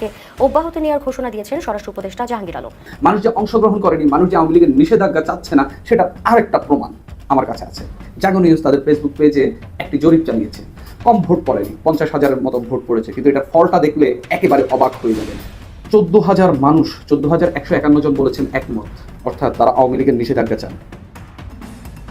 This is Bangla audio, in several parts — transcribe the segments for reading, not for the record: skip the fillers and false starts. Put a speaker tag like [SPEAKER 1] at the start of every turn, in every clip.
[SPEAKER 1] কাজকে অব্যাহতি নেওয়ার ঘোষণা দিয়েছেন স্বরাষ্ট্র উপদেষ্টা জাহাঙ্গীর আলম।
[SPEAKER 2] মানুষ যে অংশগ্রহণ করেনি, মানুষ যে আওয়ামী লীগের নিষেধাজ্ঞা চাচ্ছে না, সেটা আরেকটা প্রমাণ আমার কাছে আছে। জাগো নিউজ তাদের ফেসবুক পেজে একটি জরিপ চালিয়েছে। কম ভোট পড়েনি, 50,000-এর মতো ভোট পড়েছে, কিন্তু এটা ফলটা দেখলে একেবারে অবাক হয়ে যাবেন। 14,000 মানুষ, 14,151 জন বলেছেন একমত, অর্থাৎ তারা আওয়ামী লীগের নিষেধাজ্ঞা চান।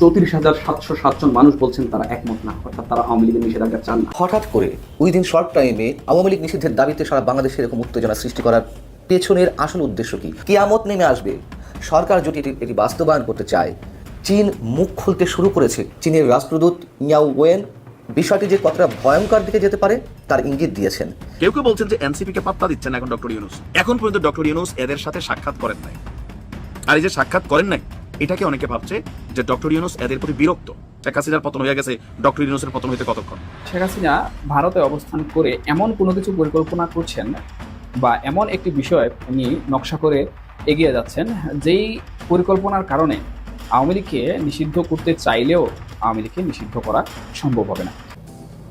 [SPEAKER 2] 34,707 জন মানুষ বলছেন তারা একমত না, অর্থাৎ তারা আওয়ামী লীগের নিষেধাজ্ঞা চান না।
[SPEAKER 3] হঠাৎ করে উইদিন শর্ট টাইমে আওয়ামী লীগ নিষিদ্ধের দাবিতে সারা বাংলাদেশে এরকম উত্তেজনা সৃষ্টি করার পেছনের আসল উদ্দেশ্য কি? কিয়ামত নেমে আসবে, সরকার যদি এটি বাস্তবায়ন করতে চায়। চীন মুখ খুলতে শুরু করেছে। চীনের রাষ্ট্রদূত ইয়াও ওয়েন বিষয়টি যে কতটা ভয়ঙ্কর দিকে যেতে পারে তার ইঙ্গিত দিয়েছেন।
[SPEAKER 4] কেউ কেউ বলছেন যে এনসিপি কে পাত্তা দিচ্ছেন এখন ডক্টর ইউনূস। এখন পর্যন্ত ডক্টর ইউনূস এদের সাথে সাক্ষাৎ করেন নাই। আর এই যে সাক্ষাৎ করেন নাই, এটাকে অনেকে ভাবছে যে ডক্টর ইউনূস এদের প্রতি বিরক্ত। শেখ হাসিনার পতন হয়ে গেছে, ডক্টর ইউনূসের পতন হইতে কতক্ষণ?
[SPEAKER 5] শেখ হাসিনা ভারতে অবস্থান করে এমন কোনো কিছু পরিকল্পনা করছেন বা এমন একটি বিষয় উনি নকশা করে এগিয়ে যাচ্ছেন, যেই পরিকল্পনার কারণে আওয়ামী লীগকে নিষিদ্ধ করতে চাইলেও আওয়ামী লীগকে নিষিদ্ধ করা সম্ভব হবে না।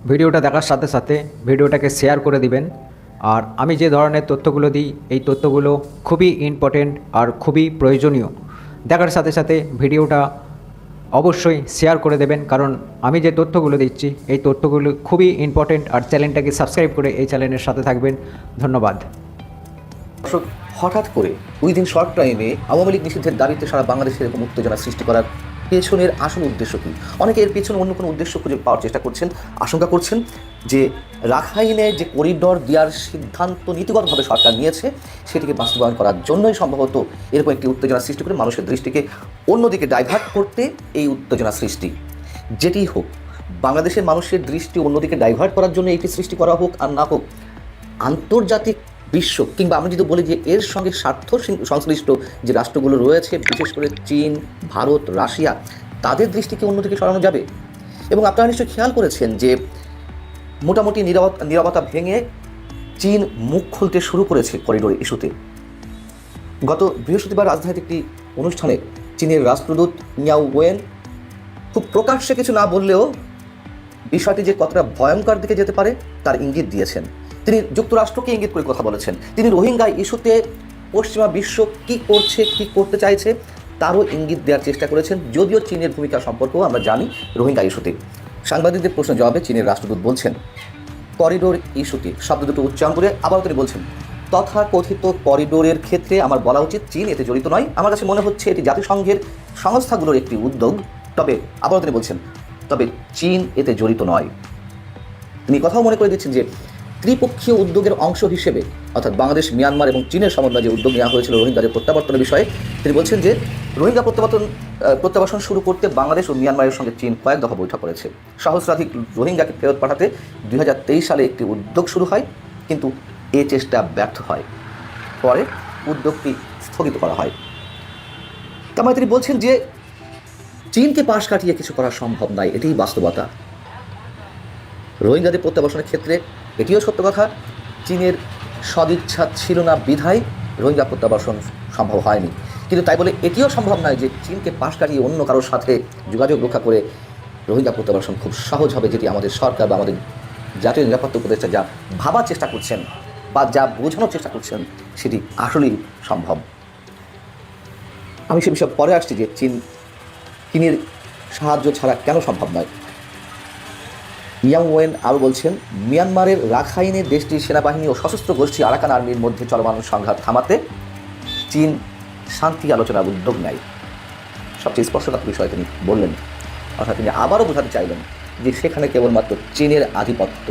[SPEAKER 6] ভিডিওটা দেখার সাথে সাথে ভিডিওটাকে শেয়ার করে দিবেন। আর আমি যে ধরনের তথ্যগুলো দিই, এই তথ্যগুলো খুবই ইম্পর্টেন্ট আর খুবই প্রয়োজনীয়। দেখার সাথে সাথে ভিডিওটা অবশ্যই শেয়ার করে দেবেন, কারণ আমি যে তথ্যগুলো দিচ্ছি এই তথ্যগুলো খুবই ইম্পর্টেন্ট। আর চ্যানেলটাকে সাবস্ক্রাইব করে এই চ্যানেলের সাথে থাকবেন। ধন্যবাদ।
[SPEAKER 3] দর্শক, হঠাৎ করে উইদিন শর্ট টাইমে আওয়ামী লীগ নিষিদ্ধের দাবিতে সারা বাংলাদেশে এরকম উত্তেজনা সৃষ্টি করার পেছনের আসল উদ্দেশ্য কী? অনেকে এর পেছনে অন্য কোনো উদ্দেশ্য খুঁজে পাওয়ার চেষ্টা করছেন, আশঙ্কা করছেন যে রাখাইনে যে করিডর দেওয়ার সিদ্ধান্ত নীতিগতভাবে সরকার নিয়েছে সেটিকে বাস্তবায়ন করার জন্যই সম্ভবত এরকম একটি উত্তেজনা সৃষ্টি করে মানুষের দৃষ্টিকে অন্যদিকে ডাইভার্ট করতে এই উত্তেজনা সৃষ্টি। যেটি হোক, বাংলাদেশের মানুষের দৃষ্টি অন্যদিকে ডাইভার্ট করার জন্য এটি সৃষ্টি করা হোক আর না হোক, আন্তর্জাতিক বিশ্ব কিংবা আমরা যদি বলি যে এর সঙ্গে স্বার্থ সংশ্লিষ্ট যে রাষ্ট্রগুলো রয়েছে, বিশেষ করে চীন, ভারত, রাশিয়া, তাদের দৃষ্টিকে অন্যদিকে সরানো যাবে। এবং আপনারা নিশ্চয়ই খেয়াল করেছেন যে মোটামুটি নীরবতা ভেঙে চীন মুখ খুলতে শুরু করেছে করিডোর ইস্যুতে। গত বৃহস্পতিবার রাজধানীতে একটি অনুষ্ঠানে চীনের রাষ্ট্রদূত ইয়াও ওয়েন খুব প্রকাশ্যে কিছু না বললেও বিষয়টি যে কতটা ভয়ঙ্কর দিকে যেতে পারে তার ইঙ্গিত দিয়েছেন। তিনি যুক্তরাষ্ট্রকে ইঙ্গিত করে কথা বলেছেন। তিনি রোহিঙ্গা ইস্যুতে পশ্চিমা বিশ্ব কী করছে, কী করতে চাইছে তারও ইঙ্গিত দেওয়ার চেষ্টা করেছেন, যদিও চীনের ভূমিকা সম্পর্কেও আমরা জানি রোহিঙ্গা ইস্যুতে। সাংবাদিকদের প্রশ্নের জবাবে চীনের রাষ্ট্রদূত বলছেন, করিডোর ইস্যুটি শব্দ দুটো উচ্চারণ করে আবারও তিনি বলছেন, তথাকথিত করিডোরের ক্ষেত্রে আমার বলা উচিত চীন এতে জড়িত নয়। আমার কাছে মনে হচ্ছে এটি জাতিসংঘের সংস্থাগুলোর একটি উদ্যোগ। তবে আবারও তিনি বলছেন, তবে চীন এতে জড়িত নয়। তিনি কথাও মনে করে দিচ্ছেন যে ত্রিপক্ষীয় উদ্যোগের অংশ হিসেবে, অর্থাৎ বাংলাদেশ, মিয়ানমার এবং চীনের সমন্বয়ে যে উদ্যোগ নেওয়া হয়েছিল রোহিঙ্গাদের প্রত্যাবর্তনের বিষয়ে, তিনি বলছেন যে রোহিঙ্গা প্রত্যাবাসন শুরু করতে বাংলাদেশ ও মিয়ানমারের সঙ্গে চীন কয়েক দফা বৈঠক করেছে। সহস্রাধিক রোহিঙ্গাকে ফেরত পাঠাতে 2023 সালে একটি উদ্যোগ শুরু হয়, কিন্তু এ চেষ্টা ব্যর্থ হয়। পরে উদ্যোগটি স্থগিত করা হয়। তার মানে তিনি বলছেন যে চীনকে পাশ কাটিয়ে কিছু করা সম্ভব নয়, এটিই বাস্তবতা। রোহিঙ্গাদের প্রত্যাবাসনের ক্ষেত্রে এটিও সত্য কথা, চীনের সদিচ্ছা ছিল না বিধায় রোহিঙ্গা প্রত্যাবাসন সম্ভব হয়নি। কিন্তু তাই বলে এটিও সম্ভব নয় যে চীনকে পাশ কাটিয়ে অন্য কারোর সাথে যোগাযোগ রক্ষা করে রোহিঙ্গা প্রত্যাবাসন খুব সহজ হবে, যেটি আমাদের সরকার বা আমাদের জাতীয় নিরাপত্তা উপদেষ্টা যা ভাবার চেষ্টা করছেন বা যা বোঝানোর চেষ্টা করছেন সেটি আসলেই সম্ভব। আমি সে বিষয়ে পরে আসছি যে চীনের সাহায্য ছাড়া কেন সম্ভব নয়। ইয়াং ওয়েন আরও বলছেন, মিয়ানমারের রাখাইনে দেশটির সেনাবাহিনী ও সশস্ত্র গোষ্ঠী আরাকান আর্মির মধ্যে চলমান সংঘাত থামাতে চীন শান্তি আলোচনার উদ্যোগ নেয়। সবচেয়ে স্পষ্টতার বিষয় তিনি বললেন, অর্থাৎ তিনি আবারও বোঝাতে চাইলেন যে সেখানে কেবলমাত্র চীনের আধিপত্য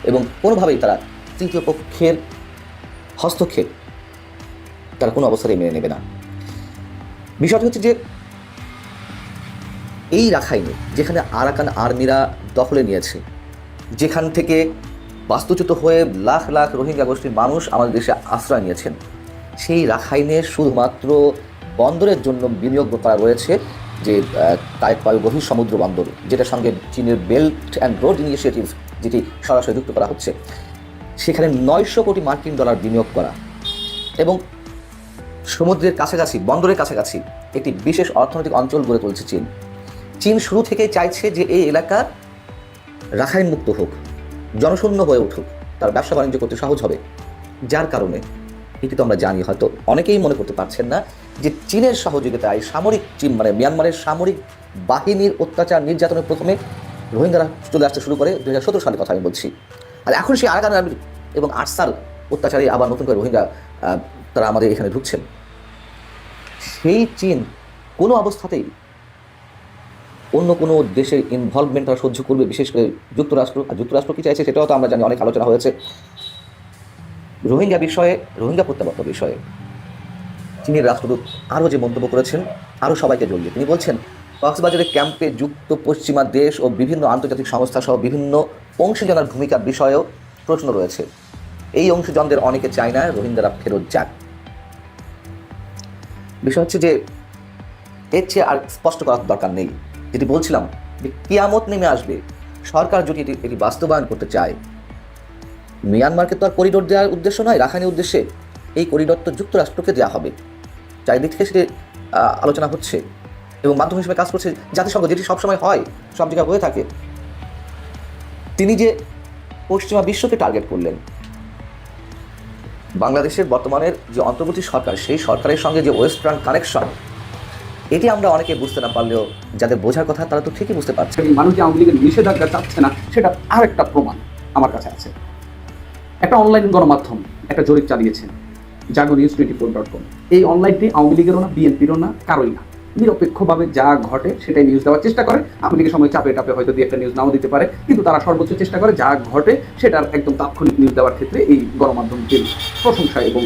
[SPEAKER 3] এবং কোনোভাবেই তারা তৃতীয় পক্ষের হস্তক্ষেপ তারা কোনো অবস্থাতেই মেনে নেবে না। বিষয়টি হচ্ছে যে এই রাখাইনে যেখানে আরাকান আর্মিরা দখলে নিয়েছে, যেখান থেকে বাস্তুচ্যুত হয়ে লাখ লাখ রোহিঙ্গা গোষ্ঠীর মানুষ আমাদের দেশে আশ্রয় নিয়েছেন, সেই রাখাইনে শুধুমাত্র বন্দরের জন্য বিনিয়োগ করা রয়েছে যে তাইপাই গভীর সমুদ্র বন্দর, যেটার সঙ্গে চীনের বেল্ট অ্যান্ড রোড ইনিশিয়েটিভ যেটি সরাসরি যুক্ত করা হচ্ছে, সেখানে 900 কোটি মার্কিন ডলার বিনিয়োগ করা এবং সমুদ্রের কাছাকাছি, বন্দরের কাছাকাছি একটি বিশেষ অর্থনৈতিক অঞ্চল গড়ে তুলছে চীন। চীন শুরু থেকেই চাইছে যে এই এলাকা রাখাইন মুক্ত হোক, জনশূন্য হয়ে উঠুক, তার ব্যবসা বাণিজ্য করতে সহজ হবে। যার কারণে এটি তো আমরা জানি, হয়তো অনেকেই মনে করতে পারছেন না যে চীনের সহযোগিতায় সামরিক চীন মানে মিয়ানমারের সামরিক বাহিনীর অত্যাচার নির্যাতনের প্রথমে রোহিঙ্গারা চলে আসতে শুরু করে 2017 সালের কথা আমি বলছি। আর এখন সেই আরাকান আর্মি এবং আরসাল অত্যাচারে আবার নতুন করে রোহিঙ্গা তারা আমাদের এখানে ঢুকছেন। সেই চীন কোনো অবস্থাতেই অন্য কোনো দেশের ইনভলভমেন্ট তারা সহ্য করবে, বিশেষ করে যুক্তরাষ্ট্র। আর যুক্তরাষ্ট্র কী চাইছে সেটাও তো আমরা জানি, অনেক আলোচনা হয়েছে। রোহিঙ্গা বিষয়ে, রোহিঙ্গা প্রত্যাবর্তন বিষয়ে চীনের রাষ্ট্রদূত আরও যে মন্তব্য করেছেন, আরও সবাইকে জড়িয়ে তিনি বলছেন, কক্সবাজারের ক্যাম্পে যুক্ত পশ্চিমা দেশ ও বিভিন্ন আন্তর্জাতিক সংস্থা সহ বিভিন্ন অংশীজনের ভূমিকার বিষয়েও প্রশ্ন রয়েছে। এই অংশীজনদের অনেকে চায় না রোহিঙ্গারা ফেরত যাক। বিষয় হচ্ছে যে এর চেয়ে আর স্পষ্ট করার দরকার নেই। যেটি বলছিলাম যে কিয়ামত নেমে আসবে, সরকার যদি এটি বাস্তবায়ন করতে চায়, মিয়ানমারকে তো আর করিডোর দেওয়ার উদ্দেশ্য নয়, রাখাইনের উদ্দেশ্যে এই করিডোর তো যুক্তরাষ্ট্রকে দেওয়া হবে। চারিদিক থেকে সেটি আলোচনা হচ্ছে এবং মাধ্যম হিসেবে কাজ করছে জাতিসংঘ, যেটি সবসময় হয়, সব জায়গায় হয়ে থাকে। তিনি যে পশ্চিমা বিশ্বকে টার্গেট করলেন, বাংলাদেশের বর্তমানের যে অন্তর্বর্তী সরকার, সেই সরকারের সঙ্গে যে ওয়েস্টার্ন কানেকশন, এটি আমরা অনেকে বুঝতে না পারলেও যাদের বোঝার কথা তারা তো ঠিকই বুঝতে পারছে।
[SPEAKER 2] মানুষ যে আওয়ামী লীগের নিষেধাজ্ঞা চাচ্ছে না, সেটা আরেকটা প্রমাণ আমার কাছে আছে। একটা অনলাইন গণমাধ্যম একটা জরিপ চালিয়েছে, jagonews24.com। এই অনলাইনটি আওয়ামী লীগেরও না, বিএনপিরও না, কারোই না। নিরপেক্ষভাবে যা ঘটে সেটাই নিউজ দেওয়ার চেষ্টা করে। আওয়ামী লীগের সময় চাপে টাপে হয়তো দিয়ে একটা নিউজ নাও দিতে পারে, কিন্তু তারা সর্বোচ্চ চেষ্টা করে যা ঘটে সেটার একদম তাৎক্ষণিক নিউজ দেওয়ার ক্ষেত্রে এই গণমাধ্যমটির প্রশংসা এবং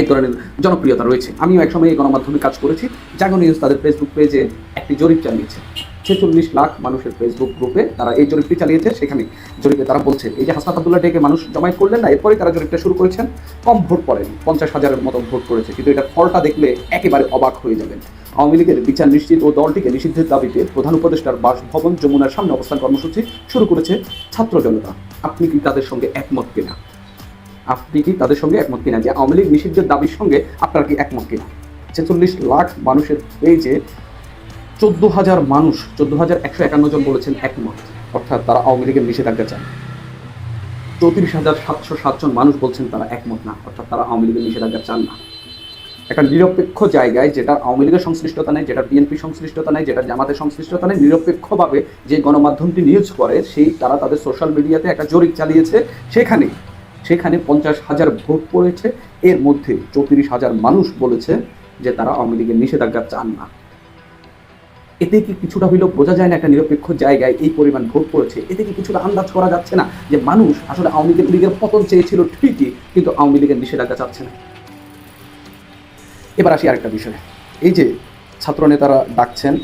[SPEAKER 2] এক ধরনের জনপ্রিয়তা রয়েছে। আমিও একসময় এই গণমাধ্যমে কাজ করেছি। জাগো নিউজ তাদের ফেসবুক পেজে একটি জরিপ চালিয়েছে। 46 লাখ মানুষের ফেসবুক গ্রুপে তারা এই জরিপটি চালিয়েছে। সেখানে জরিপে তারা বলছে, এই যে হাসনাত আব্দুল্লাহ ডেকে মানুষ জমায়েত করলেন না, এরপরে তারা জরিপটা শুরু করেছেন। কম ভোট পড়েনি, 50,000-এর মতো ভোট পড়েছে, কিন্তু এটা ফলটা দেখলে একেবারে অবাক হয়ে যাবেন। আওয়ামী লীগের বিচার নিশ্চিত ও দলটিকে নিষিদ্ধের দাবিতে প্রধান উপদেষ্টার বাসভবন যমুনার সামনে অবস্থান কর্মসূচি শুরু করেছে ছাত্র জনতা। আপনি কি তাদের সঙ্গে একমত কিনা? আপনি কি তাদের সঙ্গে একমত কিনা যে আওয়ামী লীগ নিষিদ্ধের দাবির সঙ্গে আপনার কি একমত কিনা? 46 লাখ মানুষের পেজে 14,000 মানুষ, 14,151 জন বলেছেন একমত, অর্থাৎ তারা আওয়ামী লীগের নিষেধাজ্ঞা চান। 34,707 জন মানুষ বলছেন তারা একমত না, অর্থাৎ তারা আওয়ামী লীগের নিষেধাজ্ঞা চান না। একটা নিরপেক্ষ জায়গায়, যেটা আওয়ামী লীগের সংশ্লিষ্টতা নেই, যেটা বিএনপি সংশ্লিষ্টতা নেই, যেটা জামাতের সংশ্লিষ্টতা নেই, নিরপেক্ষভাবে যে গণমাধ্যমটি নিউজ করে, সেই তারা তাদের সোশ্যাল মিডিয়াতে একটা জরিপ চালিয়েছে। সেখানে 50,000 ভোট পড়েছে। এর মধ্যে 34,000 মানুষ বলেছে যে তারা আওয়ামী লীগের নিষেধাজ্ঞা চান না। এতে কি কিছুটা হইলেও বোঝা যায় না একটা নিরপেক্ষ জায়গায় এই পরিমাণ ভোট পড়েছে? এতে কি কিছুটা আন্দাজ করা যাচ্ছে না যে মানুষ আসলে আওয়ামী লীগের পতন চেয়েছিল ঠিকই, কিন্তু আওয়ামী লীগের নিষেধাজ্ঞা চাচ্ছে না? এবার আসি আরেকটা বিষয়। এই যে ছাত্র নেতারা ডাকছেন,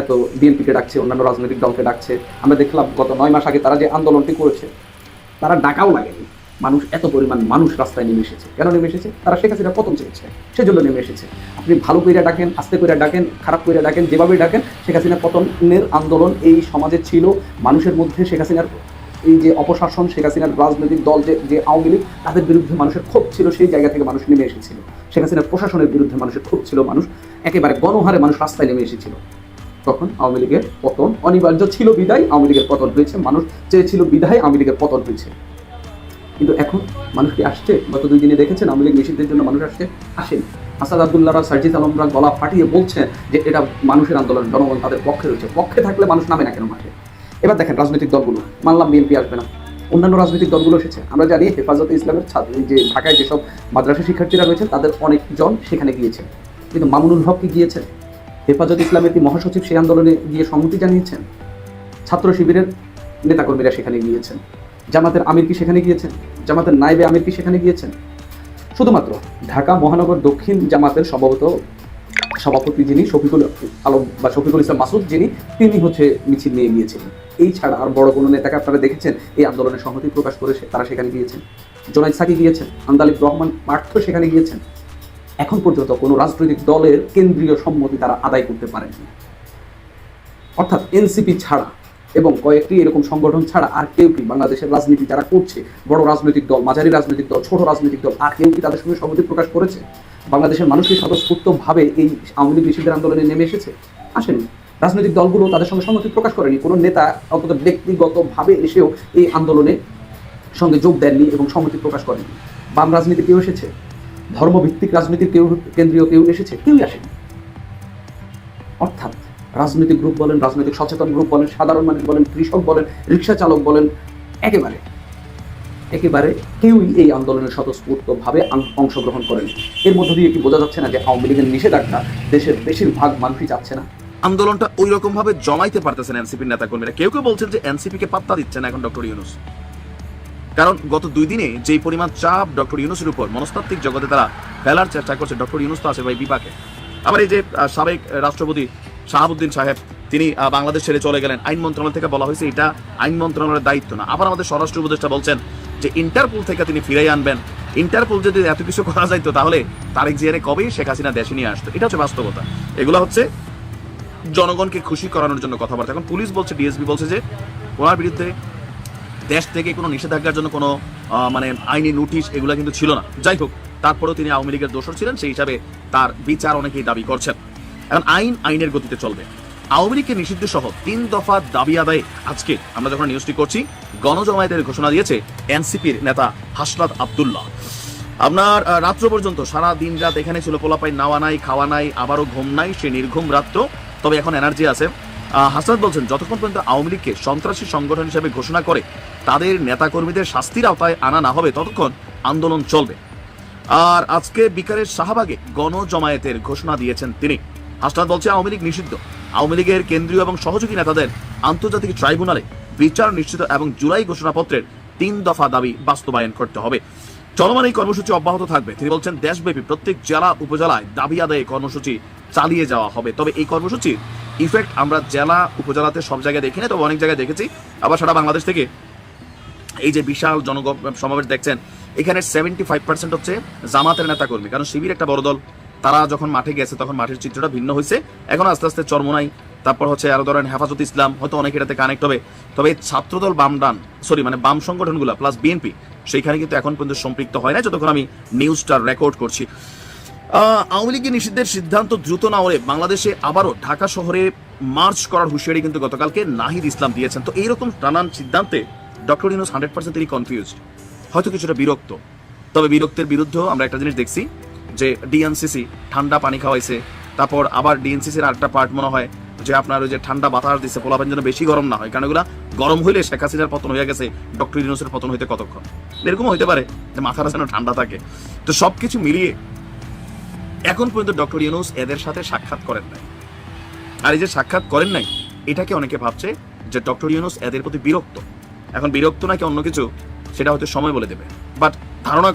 [SPEAKER 2] এত বিএনপিকে ডাকছে, অন্যান্য রাজনৈতিক দলকে ডাকছে। আমরা দেখলাম গত 9 মাস আগে তারা যে আন্দোলনটি করেছে, তারা ডাকাও লাগেনি। মানুষ, এত পরিমাণ মানুষ রাস্তায় নেমে এসেছে। কেন নেমে এসেছে? তারা শেখ হাসিনার পতন চেয়েছে, সেজন্য নেমে এসেছে। আপনি ভালো কইরা ডাকেন, আস্তে কইরা ডাকেন, খারাপ কইরা ডাকেন, যেভাবেই ডাকেন, শেখ হাসিনার পতনের আন্দোলন এই সমাজে ছিল। মানুষের মধ্যে শেখ হাসিনার এই যে অপশাসন, শেখ হাসিনার রাজনৈতিক দল যে আওয়ামী লীগ, তাদের বিরুদ্ধে মানুষের ক্ষোভ ছিল। সেই জায়গা থেকে মানুষ নেমে এসেছিল। শেখ হাসিনার প্রশাসনের বিরুদ্ধে মানুষের ক্ষোভ ছিল। মানুষ একেবারে গণহারে মানুষ রাস্তায় নেমে এসেছিল। তখন আওয়ামী লীগের পতন অনিবার্য ছিল বিদায় আওয়ামী লীগের পতন হয়েছে। মানুষ চেয়েছিল বিদায় আওয়ামী লীগের পতন হয়েছে। কিন্তু এখন মানুষ কি আসছে? গত 2 দিনে দেখেছেন আওয়ামী লীগ নিষিদ্ধের জন্য মানুষ আসেনি। আসাদ আব্দুল্লাহরা, সার্জিস আলমরা গলা ফাটিয়ে বলছেন যে এটা মানুষের আন্দোলন, জনগণ তাদের পক্ষে রয়েছে। পক্ষে থাকলে মানুষ নামে না কেন মাঠে? এবার দেখেন রাজনৈতিক দলগুলো, মানলাম বিএনপি আসবে না, অন্যান্য রাজনৈতিক দলগুলো এসেছে। আমরা জানি হেফাজতে ইসলামের যে ঢাকায় যেসব মাদ্রাসা শিক্ষার্থীরা রয়েছেন তাদের অনেকজন সেখানে গিয়েছেন, কিন্তু মামুনুল হক কি গিয়েছেন? হেফাজত ইসলামের কি মহাসচিব সেই আন্দোলনে গিয়ে সম্মতি জানিয়েছেন? ছাত্র শিবিরের নেতাকর্মীরা সেখানে গিয়েছেন। জামাতের আমির কি সেখানে গিয়েছেন? জামাতের নায়েবে আমির কি সেখানে গিয়েছেন? শুধুমাত্র ঢাকা মহানগর দক্ষিণ জামাতের সভাপতি যিনি শফিকুল আলম বা শফিকুল ইসলাম মাসুদ, তিনি মিছিল নিয়ে গিয়েছিলেন। এই ছাড়া আর বড় কোনো নেতাকে আপনারা দেখেছেন এই আন্দোলনের সংহতি প্রকাশ করে তারা সেখানে গিয়েছেন? জোনায়েদ সাকি গিয়েছেন, আন্দালিব রহমান পার্থ সেখানে গিয়েছেন। এখন পর্যন্ত কোনো রাজনৈতিক দলের কেন্দ্রীয় সম্মতি তারা আদায় করতে পারেননি। অর্থাৎ এনসিপি ছাড়া এবং কয়েকটি এরকম সংগঠন ছাড়া আর কেউ কি বাংলাদেশের রাজনীতি যারা করছে, বড় রাজনৈতিক দল, মাঝারি রাজনৈতিক দল, ছোট রাজনৈতিক দল, আর কেউ কি তাদের সঙ্গে সংহতি প্রকাশ করেছে? বাংলাদেশের মানুষকে স্বতঃস্ফূর্তভাবে এই আওয়ামী লীগ নিষিদ্ধের আন্দোলনে নেমে এসেছে? আসেনি। রাজনৈতিক দলগুলো তাদের সঙ্গে সংহতি প্রকাশ করেনি। কোনো নেতা অন্তত ব্যক্তিগতভাবে এসেও এই আন্দোলনে সঙ্গে যোগ দেননি এবং সংহতি প্রকাশ করেনি। বাম রাজনীতি কেউ এসেছে? ধর্মভিত্তিক রাজনীতির কেন্দ্রীয় কেউ এসেছে? কেউই আসেনি। অর্থাৎ রাজনৈতিক গ্রুপ বলেন, রাজনৈতিক সচেতন গ্রুপ বলেন, সাধারণ মানুষ বলেন, কৃষক বলেন, রিক্সা চালক বলেন, একেবারে কেউই এই আন্দোলনের স্বতঃস্ফূর্তভাবে অংশগ্রহণ করেনি। এর মধ্য দিয়ে কি বোঝা যাচ্ছে না যে আওয়ামী লীগের নিষেধাজ্ঞা দেশের বেশিরভাগ মানুষই চাচ্ছে না?
[SPEAKER 4] আন্দোলনটা ওই রকম ভাবে জমাইতে পারতেছেন এনসিপির নেতা কর্মীরা। কেউ কেউ বলছেন যে এনসিপি কে পাত্তা দিচ্ছে না এখন ডক্টর ইউনূস, কারণ গত 2 দিনে যেই পরিমাণ চাপ ডক্টর ইউনূসের উপর মনস্তাত্ত্বিক জগতে তারা ফেলার চেষ্টা করছে, ডক্টর ইউনূস তো আছে ভাই বিপাকে। আবার এই যে সাবেক রাষ্ট্রপতি শাহাবুদ্দিন সাহেব, তিনি বাংলাদেশ ছেড়ে চলে গেলেন। আইন মন্ত্রণালয় থেকে বলা হয়েছে এটা আইন মন্ত্রণালয়ের দায়িত্ব না। আবার আমাদের স্বরাষ্ট্র উপদেষ্টা বলছেন যে ইন্টারপোল থেকে তিনি ফিরাই আনবেন। ইন্টারপোল যদি এত কিছু করা যাইতো তাহলে তারেক জিয়ারে কবেই শেখ হাসিনা দেশে নিয়ে আসতো। এটা হচ্ছে বাস্তবতা। এগুলো হচ্ছে জনগণকে খুশি করানোর জন্য কথাবার্তা। এখন পুলিশ বলছে, ডিএসপি বলছে যে ওনার বিরুদ্ধে দেশ থেকে কোনো নিষেধাজ্ঞার জন্য কোনো মানে আইনি নোটিশ এগুলো কিন্তু ছিল না। যাই হোক, তারপরেও তিনি আওয়ামী লীগের দোষর ছিলেন, সেই হিসাবে তার বিচার অনেকেই দাবি করছেন। এখন আইনের গতিতে চলবে। আওয়ামী লীগকে নিষিদ্ধ সহ 3 দফা দাবি আদায়ে আজকে আমরা যখন নিউজটি করছি, গণজমায়েতের ঘোষণা দিয়েছে এনসিপির নেতা হাসনাত আব্দুল্লাহ। আপনার রাত্র পর্যন্ত সারা দিন রাত এখানে ছিল, পোলাপাই নাওয়া নাই, খাওয়া নাই, আবারও ঘুম নাই, সে নির্ঘুম রাত্র, তবে এখন এনার্জি আছে। হাসনাত বলছেন যতক্ষণ পর্যন্ত আওয়ামী লীগকে সন্ত্রাসী সংগঠন হিসেবে ঘোষণা করে তাদের নেতাকর্মীদের শাস্তির আওতায় আনা না হবে ততক্ষণ আন্দোলন চলবে। আর আজকে বিকালের শাহবাগে গণজমায়েতের ঘোষণা দিয়েছেন তিনি। হাসনাত বলছে আওয়ামী লীগ নিষিদ্ধ, আওয়ামী লীগের কেন্দ্রীয় এবং সহযোগী নেতাদের আন্তর্জাতিক ট্রাইব্যুনালে বিচার নিশ্চিত এবং জুলাই ঘোষণাপত্রের 3 দফা দাবি বাস্তবায়ন করতে হবে। চলমান এই কর্মসূচি অব্যাহত থাকবে। তিনি বলছেন দেশব্যাপী প্রত্যেক জেলা উপজেলায় দাবি আদায়ে কর্মসূচি চালিয়ে যাওয়া হবে। তবে এই কর্মসূচির ইফেক্ট আমরা জেলা উপজেলাতে সব জায়গায় দেখি না, তবে অনেক জায়গায় দেখেছি। আবার সারা বাংলাদেশ থেকে এই যে বিশাল সমাবেশ দেখছেন, এখানে 75% হচ্ছে জামাতের নেতাকর্মী, কারণ শিবির একটা বড় দল। তারা যখন মাঠে গেছে তখন মাঠের চিত্রটা ভিন্ন হয়েছে। এখন আস্তে আস্তে চরমোনাই, তারপর হচ্ছে আরো ধরেন হেফাজত ইসলাম, হয়তো অনেক এটাতে কানেক্ট হবে। তবে ছাত্রদল বাম সংগঠনগুলো প্লাস বিএনপি সেইখানে কিন্তু এখন পর্যন্ত সম্পৃক্ত হয় না, যতক্ষণ আমি নিউজটা রেকর্ড করছি। আওয়ামী লীগের নিষিদ্ধের সিদ্ধান্ত দ্রুত না হলে বাংলাদেশে আবারও ঢাকা শহরে মার্চ করার হুঁশিয়ারি কিন্তু গতকালকে নাহিদ ইসলাম দিয়েছেন। তো এইরকম নানান সিদ্ধান্তে ডক্টর ইউনূস 100% তিনি কনফিউজড, হয়তো কিছুটা বিরক্ত। তবে বিরক্তের বিরুদ্ধেও আমরা একটা জিনিস দেখছি যে ডিএনসিসি ঠান্ডা পানি খাওয়াইছে, তারপর আবার ডিএনসিসির আরেকটা পার্ট মনে হয় যে আপনার ওই যে ঠান্ডা বাতাস দিচ্ছে পোলাপেন যেন বেশি গরম না হয়, কারণ এগুলা গরম হইলে শেখ হাসিনার পতন হয়ে গেছে, ডক্টর ইউনূসের পতন হইতে কতক্ষণ, এরকমও হইতে পারে যে মাথাটা যেন ঠান্ডা থাকে। তো সবকিছু মিলিয়ে এখন পর্যন্ত ডক্টর ইউনূস এদের সাথে সাক্ষাৎ করেন নাই। আর এই যে সাক্ষাৎ করেন নাই, এটাকে অনেকে ভাবছে যে ডক্টর ইউনূস এদের প্রতি বিরক্ত। এখন বিরক্ত নাকি অন্য কিছু সেটা হয়তো সময় বলে দেবে, বাট ধারণা